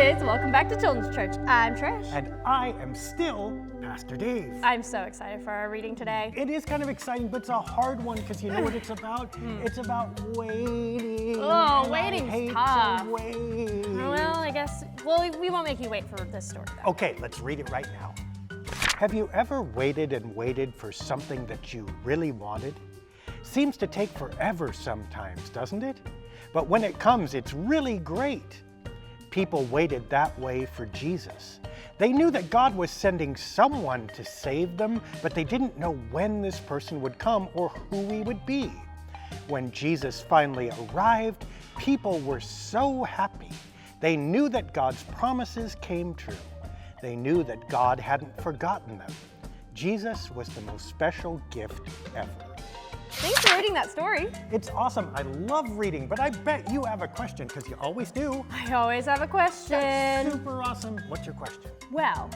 kids, welcome back to Children's Church. I'm Trish. And I am still Pastor Dave. I'm so excited for our reading today. It is kind of exciting, but it's a hard one because you know what it's about? It's about waiting. Oh, and waiting's I hate tough. to wait. Well, I guess, we won't make you wait for this story, though. Okay, let's read it right now. Have you ever waited and waited for something that you really wanted? Seems to take forever sometimes, doesn't it? But when it comes, it's really great. People waited that way for Jesus. They knew that God was sending someone to save them, but they didn't know when this person would come or who he would be. When Jesus finally arrived, people were so happy. They knew that God's promises came true. They knew that God hadn't forgotten them. Jesus was the most special gift ever. Thanks for reading that story. It's awesome. I love reading, but I bet you have a question because you always do. I always have a question. Super awesome. What's your question? Well,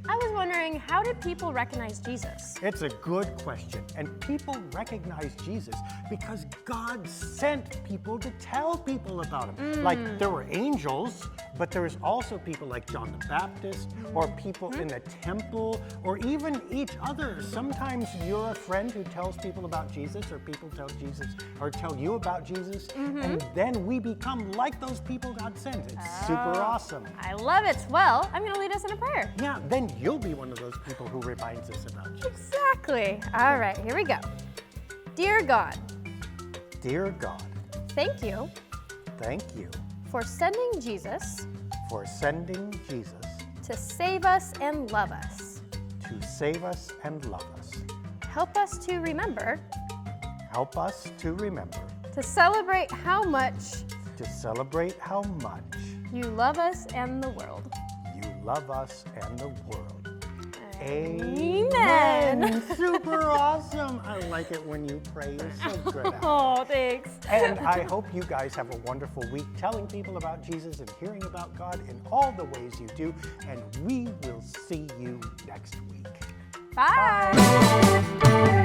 I was wondering, how did people recognize Jesus? It's a good question. And people recognize Jesus because God sent people to tell people about him. Like there were angels, but there was also people like John the Baptist or people in the temple or even each other. Sometimes you're a friend who tells people about Jesus or people tell Jesus or tell you about Jesus. And then we become like those people God sent. It's super awesome. I love it. Well, I'm going to lead us in a prayer. Yeah, then you'll be one of those people who reminds us about Jesus. Exactly. All right, here we go. Dear God, Dear God, thank you thank you for sending Jesus for sending Jesus to save us and love us. to save us and love us. Help us to remember Help us to remember to celebrate how much to celebrate how much you love us and the world. you love us and the world. Amen. Super awesome. I like it when you pray. You're so good at it. Oh, thanks. And I hope you guys have a wonderful week telling people about Jesus and hearing about God in all the ways you do. And we will see you next week. Bye.